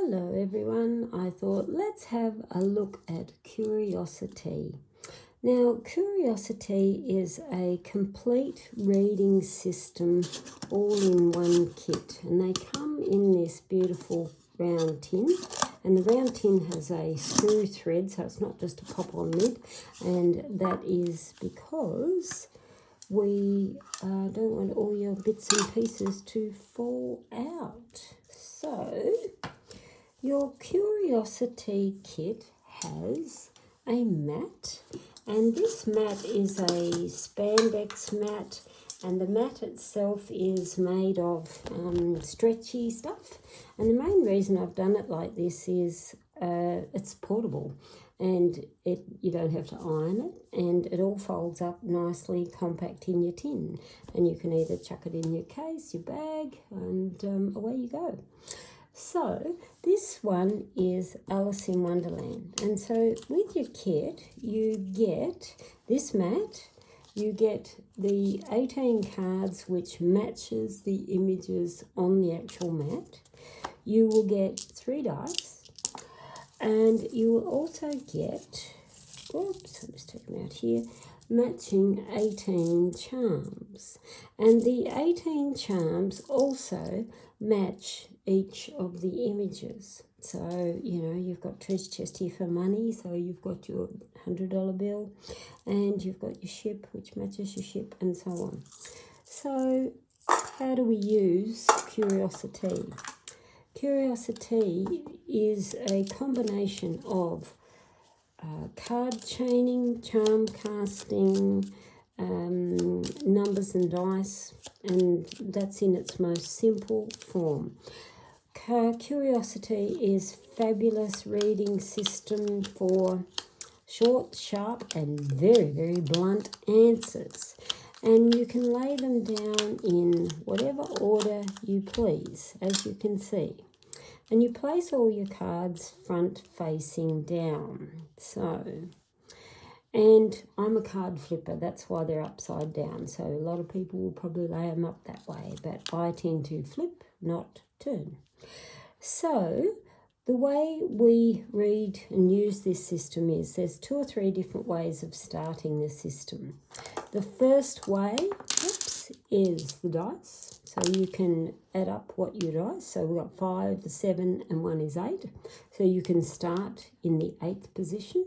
Hello everyone, I thought let's have a look at Curiosi-tea. Now Curiosi-tea is a complete reading system all in one kit, and they come in this beautiful round tin, and the round tin has a screw thread, so it's not just a pop-on lid, and that is because we don't want all your bits and pieces to fall out. So your Curiosi-tea kit has a mat, and this mat is a spandex mat, and the mat itself is made of stretchy stuff. And the main reason I've done it like this is it's portable, and you don't have to iron it, and it all folds up nicely compact in your tin, and you can either chuck it in your case, your bag, and away you go. So this one is Alice in Wonderland, and so with your kit you get this mat, you get the 18 cards which matches the images on the actual mat, you will get 3 dice, and you will also get, oops, I'll just take them out here, matching 18 charms. And the 18 charms also match each of the images. So, you've got treasure chest here for money, so you've got your $100 bill, and you've got your ship, which matches your ship, and so on. So, how do we use Curiosi-tea? Curiosi-tea is a combination of card chaining, charm casting, numbers and dice, and that's in its most simple form. Curiosi-tea is fabulous reading system for short, sharp, and very, very blunt answers. And you can lay them down in whatever order you please, as you can see. And you place all your cards front facing down. So, and I'm a card flipper, that's why they're upside down. So a lot of people will probably lay them up that way, but I tend to flip, not turn. So the way we read and use this system is there's 2 or 3 different ways of starting the system. The first way, is the dice. So you can add up what your dice. So we've got 5, 7, and 1 is 8. So you can start in the 8th position.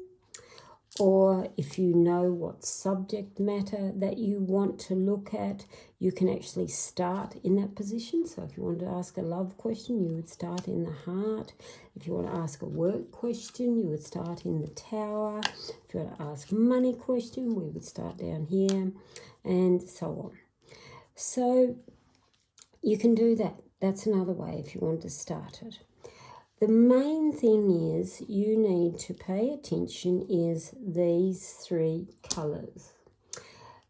Or if you know what subject matter that you want to look at, you can actually start in that position. So if you want to ask a love question, you would start in the heart. If you want to ask a work question, you would start in the tower. If you want to ask a money question, we would start down here, and so on. So you can do that. That's another way if you want to start it. The main thing is you need to pay attention is these 3 colours.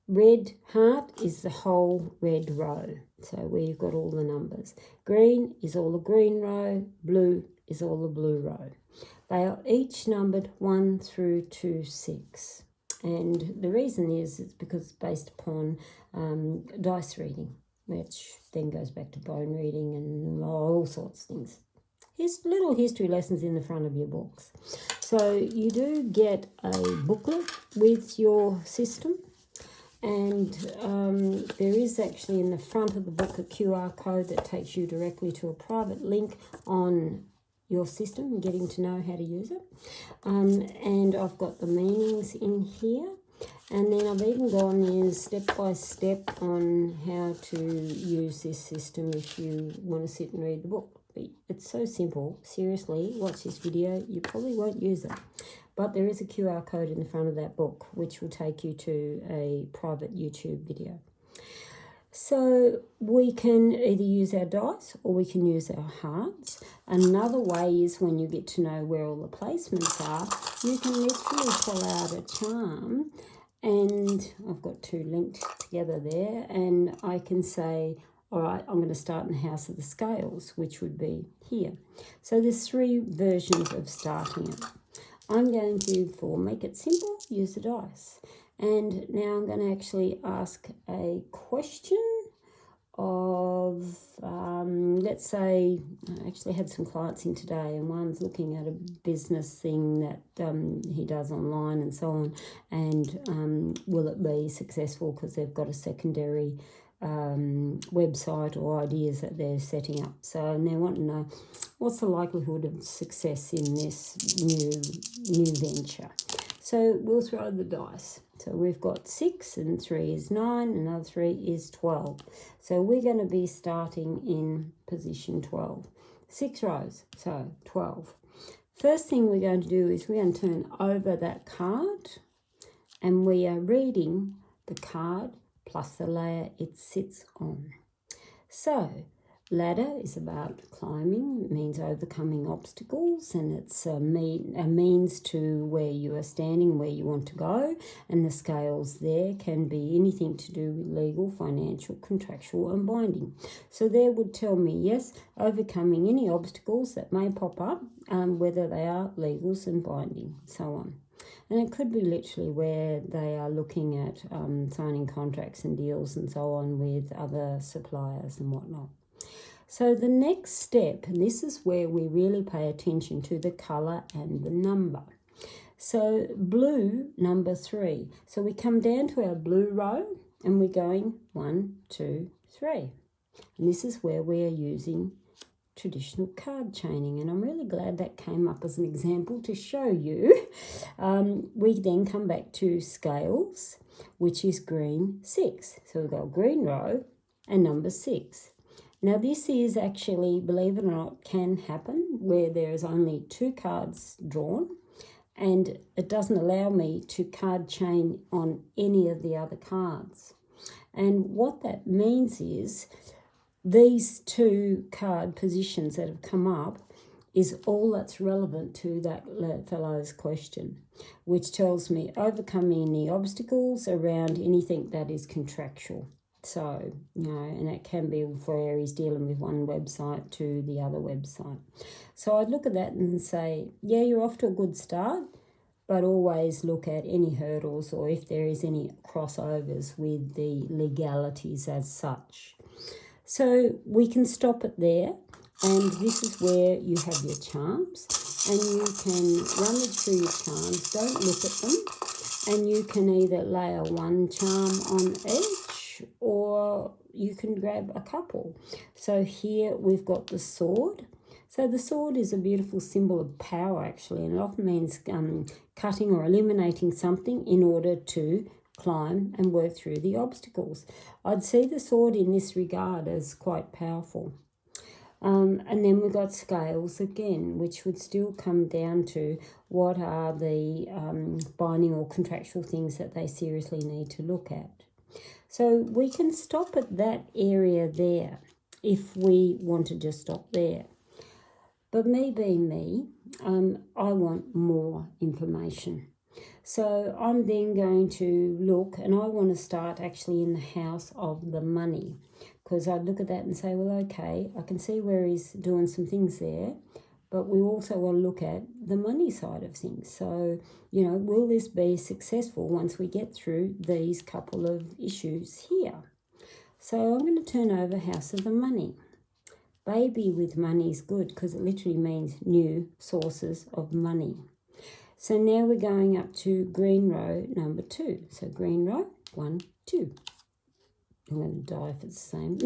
Red heart is the whole red row, so where you've got all the numbers. Green is all the green row, blue is all the blue row. They are each numbered 1 through to 6. And the reason is it's because it's based upon dice reading, which then goes back to bone reading and all sorts of things. Here's little history lessons in the front of your books. So you do get a booklet with your system, and there is actually in the front of the book a QR code that takes you directly to a private link on your system and getting to know how to use it. And I've got the meanings in here. And then I've even gone in step by step on how to use this system if you want to sit and read the book. It's so simple. Seriously, watch this video. You probably won't use it. But there is a QR code in the front of that book which will take you to a private YouTube video. So we can either use our dice or we can use our hearts. Another way is when you get to know where all the placements are, you can literally pull out a charm, and I've got 2 linked together there, and I can say, all right, I'm going to start in the house of the scales, which would be here. So there's 3 versions of starting it. I'm going to, for make it simple, use the dice. And now I'm going to actually ask a question of, let's say, I actually had some clients in today, and one's looking at a business thing that he does online and so on, and will it be successful because they've got a secondary website or ideas that they're setting up. So, and they want to know what's the likelihood of success in this new venture. So we'll throw the dice. So we've got 6 and 3 is 9, another 3 is 12. So we're going to be starting in position 12. 6 rows, so 12. First thing we're going to do is we're going to turn over that card, and we are reading the card plus the layer it sits on. So ladder is about climbing, it means overcoming obstacles, and it's a means to where you are standing, where you want to go, and the scales there can be anything to do with legal, financial, contractual and binding. So there would tell me, yes, overcoming any obstacles that may pop up, whether they are legals and binding, so on. And it could be literally where they are looking at signing contracts and deals and so on with other suppliers and whatnot. So the next step, and this is where we really pay attention to the colour and the number. So blue, number 3. So we come down to our blue row and we're going 1, 2, 3. And this is where we are using traditional card chaining, and I'm really glad that came up as an example to show you. We then come back to scales, which is green 6. So we've got green row and number 6. Now this is actually, believe it or not, can happen where there is only 2 cards drawn, and it doesn't allow me to card chain on any of the other cards. And what that means is these 2 card positions that have come up is all that's relevant to that fellow's question, which tells me overcoming any obstacles around anything that is contractual. So, and that can be for areas dealing with one website to the other website. So I'd look at that and say, yeah, you're off to a good start, but always look at any hurdles or if there is any crossovers with the legalities as such. So we can stop it there, and this is where you have your charms, and you can rummage through your charms, don't look at them, and you can either layer 1 charm on each or you can grab a couple. So here we've got the sword. So the sword is a beautiful symbol of power actually, and it often means cutting or eliminating something in order to climb and work through the obstacles. I'd see the sword in this regard as quite powerful. And then we've got scales again, which would still come down to what are the binding or contractual things that they seriously need to look at. So we can stop at that area there if we want to just stop there. But me being me, I want more information. So I'm then going to look, and I want to start actually in the house of the money, because I'd look at that and say, well, okay, I can see where he's doing some things there, but we also want to look at the money side of things. So, will this be successful once we get through these couple of issues here? So I'm going to turn over house of the money. Baby with money is good because it literally means new sources of money. So now we're going up to green row number 2. So green row 1, 2. I'm going to die if it's the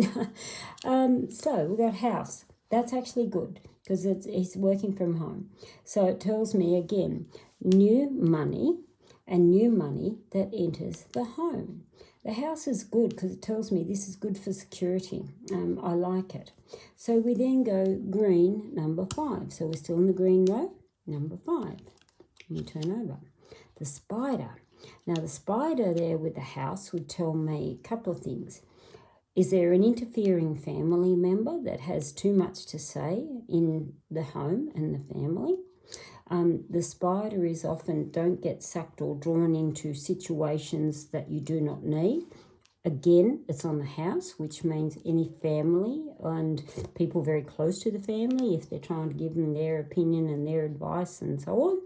same. So we've got house. That's actually good because it's working from home. So it tells me again, new money and new money that enters the home. The house is good because it tells me this is good for security. I like it. So we then go green number 5. So we're still in the green row, number 5. We turn over. The spider. Now the spider there with the house would tell me a couple of things. Is there an interfering family member that has too much to say in the home and the family? The spider is often don't get sucked or drawn into situations that you do not need. Again, it's on the house, which means any family and people very close to the family, if they're trying to give them their opinion and their advice and so on,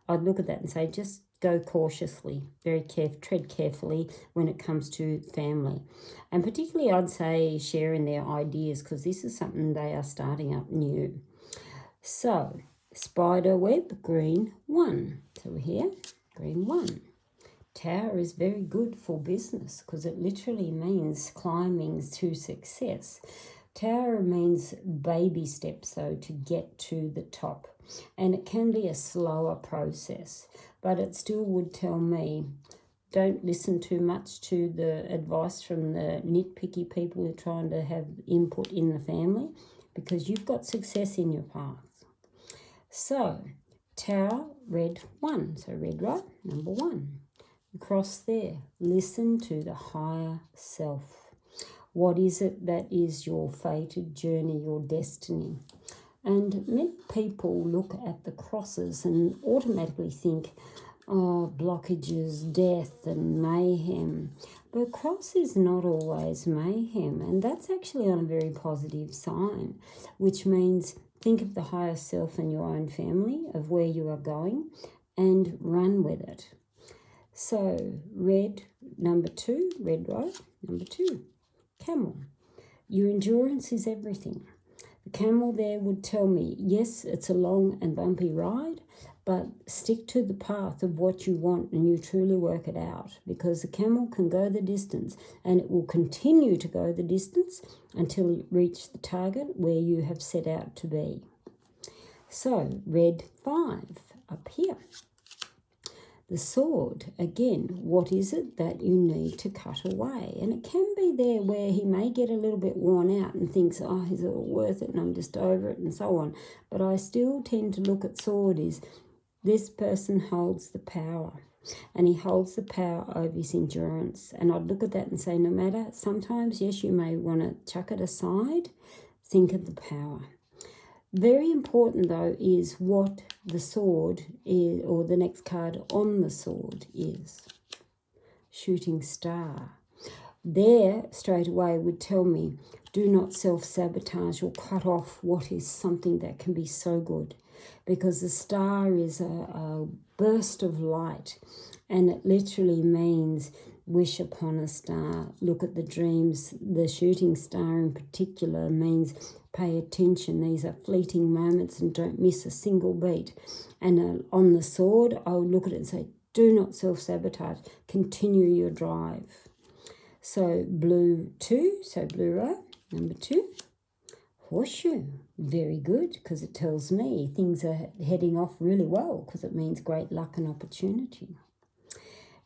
I'd look at that and say, just go cautiously, tread carefully when it comes to family. And particularly I'd say sharing their ideas, because this is something they are starting up new. So, spider web, green 1. So we're here, green 1. Tower is very good for business because it literally means climbing to success. Tower means baby steps, though, to get to the top. And it can be a slower process, but it still would tell me, don't listen too much to the advice from the nitpicky people who are trying to have input in the family, because you've got success in your path. So, Tower, red 1. So red right, number 1. Across there, listen to the higher self. What is it that is your fated journey, your destiny? And many people look at the crosses and automatically think, oh, blockages, death and mayhem. But cross is not always mayhem, and that's actually on a very positive sign, which means think of the higher self and your own family, of where you are going, and run with it. So, red, number 2, red right, number 2. Camel. Your endurance is everything. The camel there would tell me, yes, it's a long and bumpy ride, but stick to the path of what you want and you truly work it out, because the camel can go the distance, and it will continue to go the distance until you reach the target where you have set out to be. So, red 5 up here. The sword, again, what is it that you need to cut away? And it can be there where he may get a little bit worn out and thinks, oh, is it all worth it and I'm just over it and so on. But I still tend to look at sword as this person holds the power, and he holds the power over his endurance. And I'd look at that and say, no matter, sometimes, yes, you may want to chuck it aside, think of the power. Very important, though, is what the sword is, or the next card on the sword is. Shooting star. There, straight away, would tell me, do not self-sabotage or cut off what is something that can be so good. Because the star is a burst of light, and it literally means wish upon a star. Look at the dreams. The shooting star in particular means pay attention. These are fleeting moments and don't miss a single beat. And on the sword, I would look at it and say, do not self-sabotage. Continue your drive. So blue 2, so blue row, number 2. Horseshoe, very good, because it tells me things are heading off really well, because it means great luck and opportunity.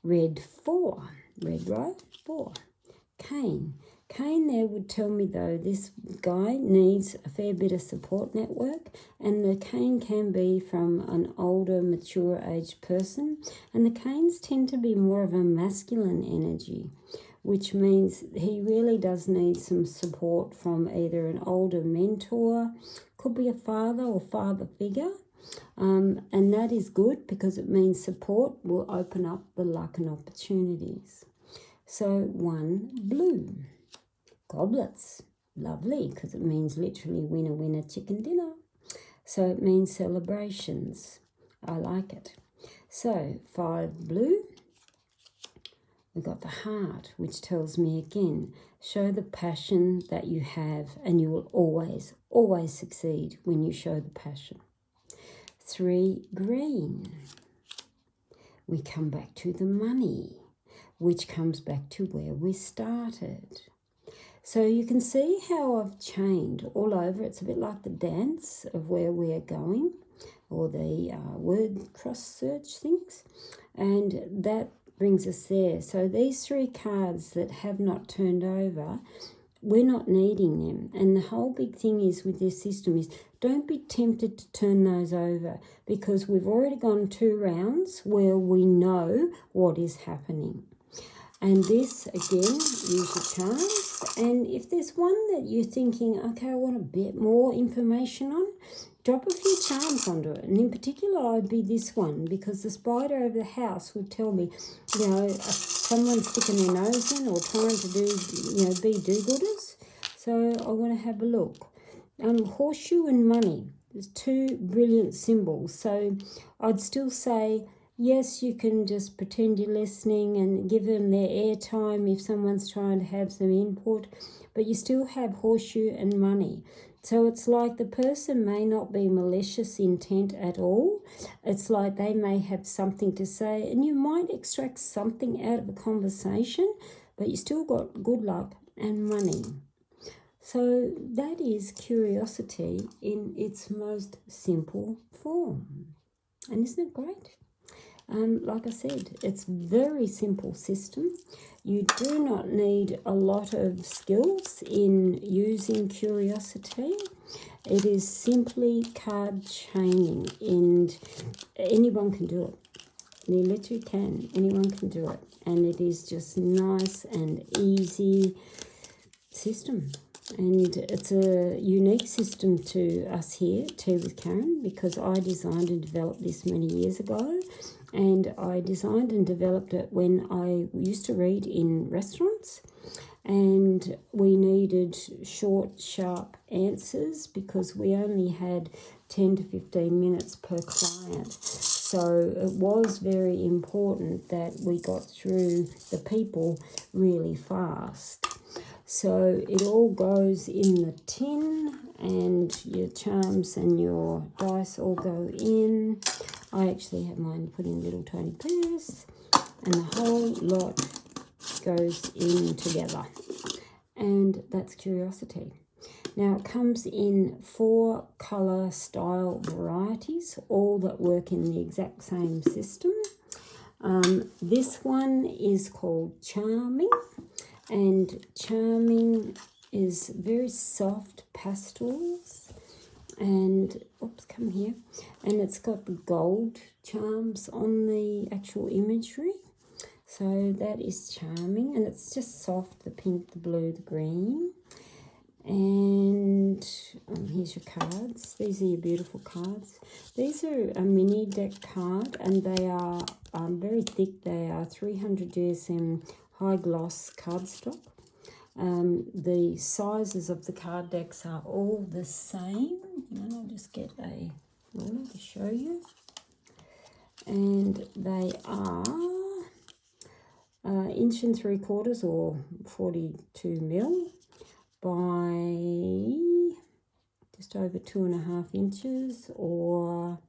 Red 4, red row, 4. Cane. Cane there would tell me, though, this guy needs a fair bit of support network, and the cane can be from an older, mature aged person, and the canes tend to be more of a masculine energy, which means he really does need some support from either an older mentor, could be a father or father figure, and that is good because it means support will open up the luck and opportunities. So 1 blue. Goblets, lovely, because it means literally winner, winner, chicken dinner. So it means celebrations. I like it. So 5 blue. We've got the heart, which tells me again, show the passion that you have, and you will always, always succeed when you show the passion. 3 green. We come back to the money, which comes back to where we started. So you can see how I've chained all over. It's a bit like the dance of where we are going, or the word cross search things, and that brings us there. So these 3 cards that have not turned over, we're not needing them. And the whole big thing is with this system is don't be tempted to turn those over, because we've already gone 2 rounds where we know what is happening. And this, again, use your charms. And if there's one that you're thinking, okay, I want a bit more information on, drop a few charms onto it. And in particular, I'd be this one, because the spider over the house would tell me, you know, someone's sticking their nose in or trying to do, you know, be do-gooders. So I want to have a look. Horseshoe and money. There's 2 brilliant symbols. So I'd still say Yes, you can just pretend you're listening and give them their airtime if someone's trying to have some input, but you still have horseshoe and money. So it's like the person may not be malicious intent at all. It's like they may have something to say and you might extract something out of a conversation, but you still got good luck and money. So that is curiosity in its most simple form. And isn't it great? Like I said, it's very simple system. You do not need a lot of skills in using Curiosi-tea. It is simply card chaining, and anyone can do it. They literally can. Anyone can do it. And it is just nice and easy system. And it's a unique system to us here, Tea with Karin, because I designed and developed this many years ago. And I designed and developed it when I used to read in restaurants. And we needed short, sharp answers because we only had 10 to 15 minutes per client. So it was very important that we got through the people really fast. So it all goes in the tin, and your charms and your dice all go in. I actually have mine put in a little tiny purse, and the whole lot goes in together. And that's Curiosi-tea. Now it comes in 4 colour style varieties, all that work in the exact same system. This one is called Charming. And Charming is very soft pastels, and come here, and it's got gold charms on the actual imagery. So that is Charming, and it's just soft, the pink, the blue, the green. And here's your cards. These are your beautiful cards. These are a mini deck card, and they are very thick. They are 300 GSM high gloss cardstock. The sizes of the card decks are all the same. And I'll just get a ruler to show you. And they are 1 3/4 or 42 mil by just over 2.5 inches or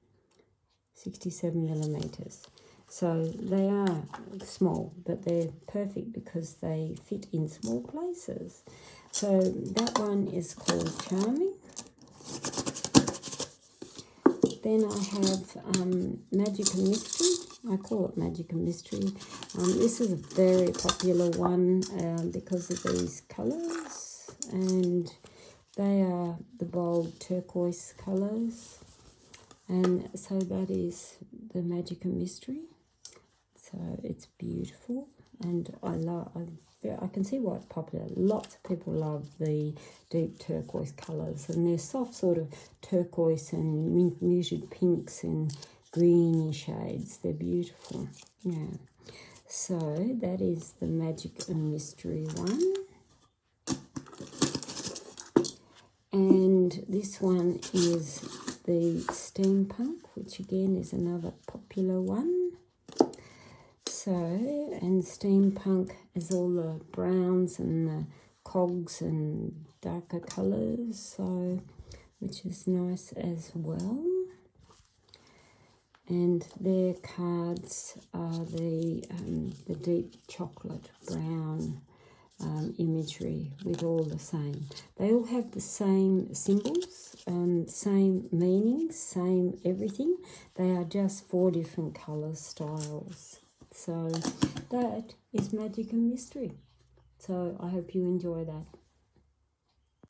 67 millimeters. So they are small, but they're perfect because they fit in small places. So that one is called Charming. Then I have Magic and Mystery. I call it Magic and Mystery. This is a very popular one because of these colours, and they are the bold turquoise colours. And so that is the Magic and Mystery. So it's beautiful, and I can see why it's popular. Lots of people love the deep turquoise colours, and they're soft sort of turquoise and muted pinks and greeny shades. They're beautiful. Yeah. So that is the Magic and Mystery one. And this one is the Steampunk, which again is another popular one. So, and Steampunk is all the browns and the cogs and darker colours, so which is nice as well. And their cards are the deep chocolate brown imagery with all the same. They all have the same symbols, same meanings, same everything. They are just 4 different colour styles. So that is Magic and Mystery. So I hope you enjoy that.